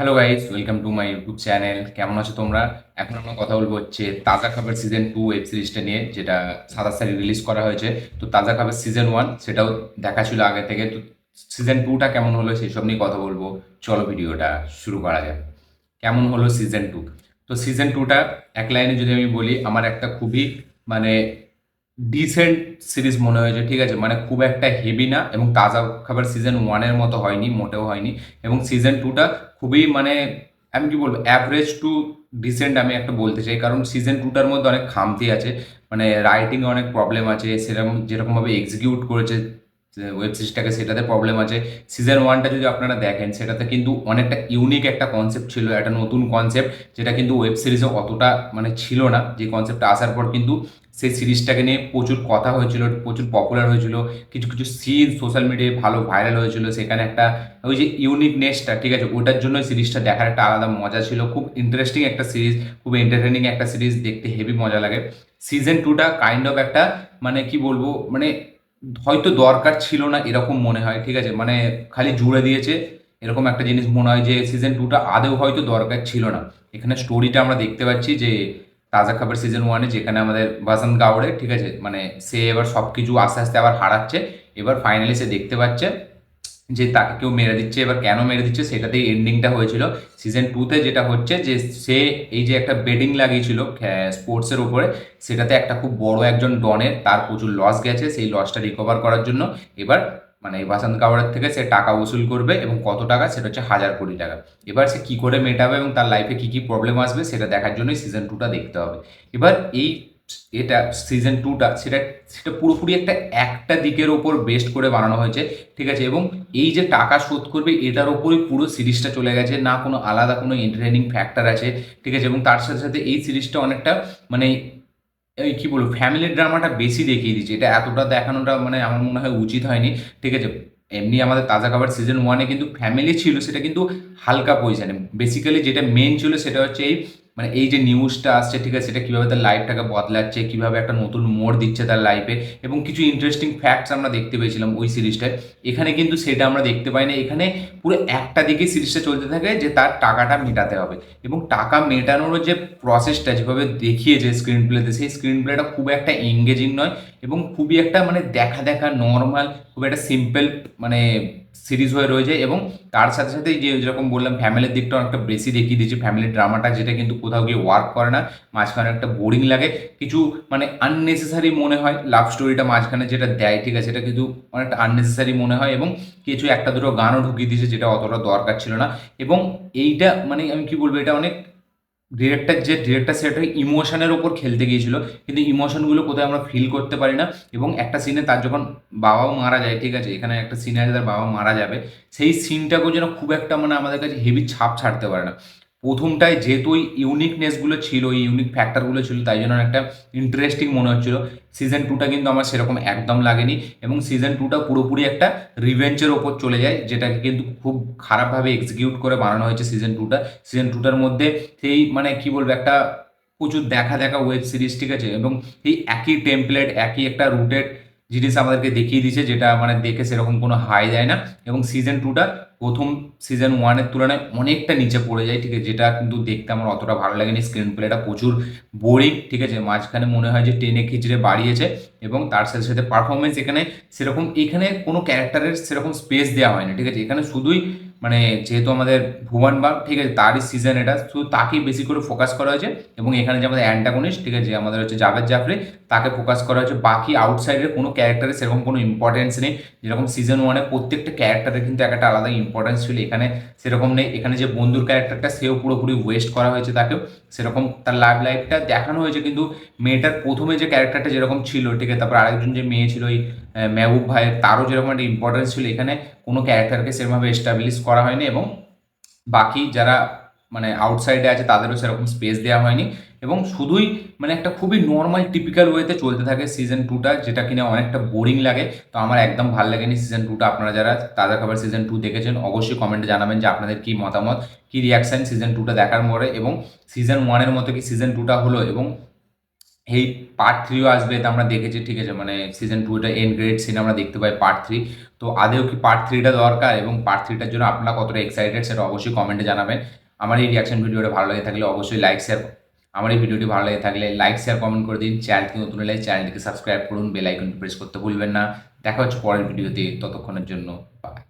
Hello guys, welcome to my YouTube channel. কেমন আছো তোমরা? এখন আমরা কথা বলবো হচ্ছে তাজা খবর সিজন 2 ওয়েব সিরিজটা নিয়ে, যেটা 27 তারিখ রিলিজ করা হয়েছে। তো তাজা খবর সিজন 1 সেটাও দেখা ছিল আগে থেকে। তো সিজন 2টা কেমন হলো সেই সব নিয়ে কথা বলবো। চলো ভিডিওটা শুরু করা যাক। কেমন হলো সিজন 2? তো সিজন 2টা এক লাইনে যদি আমি বলি, আমার একটা খুবই মানে ডিসেন্ট সিরিজ মনে হয়েছে। ঠিক আছে, মানে খুব একটা হেভি না, এবং তাজা খাবার সিজন 1-এর মতো হয়নি, মোটেও হয়নি। এবং সিজন 2টা খুবই মানে আমি কি বলবো, অ্যাভারেজ টু ডিসেন্ট আমি একটা বলতে চাই। কারণ সিজন 2টার মধ্যে অনেক খামতি আছে, মানে রাইটিংয়ে অনেক প্রবলেম আছে, সেরকম যেরকমভাবে এক্সিকিউট করেছে ওয়েব সিরিজটাকে সেটাতে প্রবলেম আছে। সিজন 1টা যদি আপনারা দেখেন, সেটাতে কিন্তু অনেকটা ইউনিক একটা কনসেপ্ট ছিল, একটা নতুন কনসেপ্ট, যেটা কিন্তু ওয়েব সিরিজে অতটা মানে ছিল না। যে কনসেপ্টটা আসার পর কিন্তু সেই সিরিজটাকে নিয়ে প্রচুর কথা হয়েছিল, প্রচুর পপুলার হয়েছিল। কিছু কিছু সিন সোশ্যাল মিডিয়ায় ভালো ভাইরাল হয়েছিল। সেখানে একটা ওই যে ইউনিকনেসটা, ঠিক আছে, ওটার জন্য সিরিজটা দেখার একটা আলাদা মজা ছিল। খুব ইন্টারেস্টিং একটা সিরিজ, খুব এন্টারটেনিং একটা সিরিজ, দেখতে হেভি মজা লাগে। সিজন 2টা কাইন্ড অফ একটা মানে কি বলবো, মানে হয়তো দরকার ছিল না এরকম মনে হয়। ঠিক আছে, মানে খালি জুড়ে দিয়েছে এরকম একটা জিনিস মনে হয়, যে সিজন 2টা আদেও হয়তো দরকার ছিল না। এখানে স্টোরিটা আমরা দেখতে পাচ্ছি যে তাজা খবর সিজন 1-এ, যেখানে আমাদের বাসন্ত গাওড়ে, ঠিক আছে, মানে সে এবার সব কিছু আস্তে আস্তে আবার হারাচ্ছে। এবার ফাইনালি সে দেখতে পাচ্ছে যে তাকে কেউ মেরে দিচ্ছে। এবার কেন মেরে দিচ্ছে সেটাতেই এন্ডিংটা হয়েছিল। সিজন 2-তে যেটা হচ্ছে যে সে এই যে একটা বেডিং লাগিয়েছিল স্পোর্টসের উপরে, সেটাতে একটা খুব বড় একজন ডনের তার প্রচুর লস গেছে। সেই লসটা রিকভার করার জন্য এবার মানে বাসন্ত কাওড়ের থেকে সে টাকা উসুল করবে, এবং কত টাকা, সেটা হচ্ছে 1,000 কোটি টাকা। এবার সে কি করে মেটাবে এবং তার লাইফে কি কি প্রবলেম আসবে সেটা দেখার জন্যই সিজন 2টা দেখতে হবে। এবার এই এটা সিজন 2টা সেটা সেটা পুরোপুরি একটা দিকের ওপর বেস্ট করে বানানো হয়েছে। ঠিক আছে, এবং এই যে টাকা শোধ করবে এটার ওপরই পুরো সিরিজটা চলে গেছে, না কোনো আলাদা কোনো এন্টারটেইনিং ফ্যাক্টর আছে। ঠিক আছে, এবং তার সাথে সাথে এই সিরিজটা অনেকটা মানে এই কি বলবো, ফ্যামিলি ড্রামাটা বেশি দেখিয়ে দিচ্ছে। এটা এতটা দেখানোটা মানে আমার মনে হয় উচিত হয়নি। ঠিক আছে, এমনি আমাদের তাজা খাবার সিজন 1-এ কিন্তু ফ্যামিলি ছিল, সেটা কিন্তু হালকা পজিশনে। বেসিক্যালি যেটা মেন ছিল সেটা হচ্ছে এই মানে এই যে নিউজটা আসছে, ঠিক আছে, সেটা কীভাবে তার লাইফটাকে বদলাচ্ছে, কীভাবে একটা নতুন মোড় দিচ্ছে তার লাইফে, এবং কিছু ইন্টারেস্টিং ফ্যাক্টস আমরা দেখতে পেয়েছিলাম ওই সিরিজটায়। এখানে কিন্তু সেটা আমরা দেখতে পাই না। এখানে পুরো একটা দিকে সিরিজটা চলতে থাকে, যে তার টাকাটা মেটাতে হবে, এবং টাকা মেটানোর যে প্রসেসটা যেভাবে দেখিয়েছে স্ক্রিন প্লেতে, সেই স্ক্রিন প্লেটা খুব একটা এঙ্গেজিং নয়, এবং খুবই একটা মানে দেখা দেখা নর্মাল, খুব একটা সিম্পল মানে সিরিজ হয়ে রয়েছে। এবং তার সাথে সাথে যে যেরকম বললাম, ফ্যামিলির দিকটা অনেকটা বেশি দেখিয়ে দিয়েছে, ফ্যামিলি ড্রামাটা, যেটা কিন্তু কোথাও গিয়ে ওয়ার্ক করে না। মাঝখানে একটা বোরিং লাগে, কিছু মানে আননেসেসারি মনে হয় লাভ স্টোরিটা মাঝখানে যেটা দেয়, ঠিক আছে, সেটা কিন্তু অনেকটা আননেসেসারি মনে হয়। এবং কিছু একটা দুটো গানও ঢুকিয়ে দিয়েছে, যেটা অতটা দরকার ছিল না। এবং এইটা মানে আমি কি বলবো, এটা অনেক ডিরেক্টর সেটা ইমোশনের ওপর খেলতে গিয়েছিল, কিন্তু ইমোশনগুলো কোথায় আমরা ফিল করতে পারি না। এবং একটা সিনে তার যখন বাবাও মারা যায়, ঠিক আছে, এখানে একটা সিনে আছে তার বাবা মারা যাবে, সেই সিনটাকেও যেন খুব একটা মানে আমাদের কাছে হেভি ছাপ ছাড়তে পারে না। প্রথমটায় যেহেতু ওই ইউনিকনেসগুলো ছিল, ওই ইউনিক ফ্যাক্টরগুলো ছিল, তাই জন্য একটা ইন্টারেস্টিং মনে হচ্ছিল। সিজন 2টা কিন্তু আমার সেরকম একদম লাগেনি, এবং সিজন 2টা পুরোপুরি একটা রিভেঞ্চের ওপর চলে যায়, যেটাকে কিন্তু খুব খারাপভাবে এক্সিকিউট করে বানানো হয়েছে সিজন 2টা। সিজন 2টার মধ্যে সেই মানে কি বলবো, একটা প্রচুর দেখা দেখা ওয়েব সিরিজ, ঠিক আছে, এবং এই একই টেমপ্লেট, একই একটা রুটেড জিনিস আমাদেরকে দেখিয়ে দিচ্ছে, যেটা মানে দেখে সেরকম কোনো হাই দেয় না। এবং সিজন 2টা প্রথম সিজন 1-এর তুলনায় অনেকটা নিচে পড়ে যায়, ঠিক আছে, যেটা কিন্তু দেখতে আমার অতটা ভালো লাগেনি। স্ক্রিন প্লেটা প্রচুর বোরিং, ঠিক আছে, মাঝখানে মনে হয় যে টেনে খিচড়ে বাড়িয়েছে। এবং তার সাথে সাথে পারফরমেন্স এখানে সেরকম, এখানে কোনো ক্যারেক্টারের সেরকম স্পেস দেওয়া হয়নি। ঠিক আছে, এখানে শুধুই মানে যেহেতু আমাদের ভুবন বাম, ঠিক আছে, তারই সিজন এটা, শুধু তাকেই বেশি করে ফোকাস করা হয়েছে। এবং এখানে যে আমাদের অ্যান্টাগনিস্ট, ঠিক আছে, যে আমাদের হচ্ছে জাভেদ জাফরি, তাকে ফোকাস করা হয়েছে। বাকি আউটসাইডের কোনো ক্যারেক্টারের সেরকম কোনো ইম্পর্টেন্স নেই। যেরকম সিজন 1-এ প্রত্যেকটা ক্যারেক্টারের কিন্তু একটা আলাদা ইম্পর্টেন্স ছিল, এখানে সেরকম নেই। এখানে যে বন্ধুর ক্যারেক্টারটা, সেও পুরোপুরি ওয়েস্ট করা হয়েছে, তাকেও সেরকম তার লাইফটা দেখানো হয়েছে। কিন্তু মেয়েটার প্রথমে যে ক্যারেক্টারটা যেরকম ছিল, ঠিক আছে, তারপর আরেকজন যে মেয়ে ছিল ওই মেহবুব ভাইয়ের, তারও যেরকম একটা ইম্পর্টেন্স ছিল, এখানে কোনো ক্যারেক্টারকে সেরকমভাবে এস্টাবলিশ করা হয়নি। এবং বাকি যারা মানে আউটসাইডে আছে তাদেরও সেরকম স্পেস দেওয়া হয়নি। এবং শুধুই মানে একটা খুবই নর্মাল টিপিক্যাল ওয়েতে চলতে থাকে সিজন 2টা, যেটা কিনা অনেকটা বোরিং লাগে। তো আমার একদম ভালো লাগেনি সিজন 2টা। আপনারা যারা তাজা খাবার সিজন 2 দেখেছেন, অবশ্যই কমেন্টে জানাবেন যে আপনাদের কি মতামত, কি রিয়াকশন সিজন 2টা দেখার পরে, এবং সিজন 1-এর মতো কি সিজন 2টা হলো, এবং এই পার্ট থ্রিও আসবে, এটা আমরা দেখেছি, ঠিক আছে, মানে সিজন টু এটা এন্ড গ্রেড সিন আমরা দেখতে পাই পার্ট থ্রি। তো আদেও কি পার্ট থ্রিটা দরকার এবং পার্ট থ্রিটার জন্য আপনারা কতটা এক্সাইটেড সেটা অবশ্যই কমেন্টে জানাবেন। আমার এই রিয়াকশন ভিডিওটা ভালো লাগে থাকলে অবশ্যই লাইক শেয়ার, আমার এই ভিডিওটি ভালো লাগে থাকলে লাইক শেয়ার কমেন্ট করে দিন। চ্যানেলটি নতুন হলে চ্যানেলটিকে সাবস্ক্রাইব করুন, বেল আইকনটি প্রেস করতে ভুলবেন না। দেখা হচ্ছে পরের ভিডিওতে, ততক্ষণের জন্য বাই।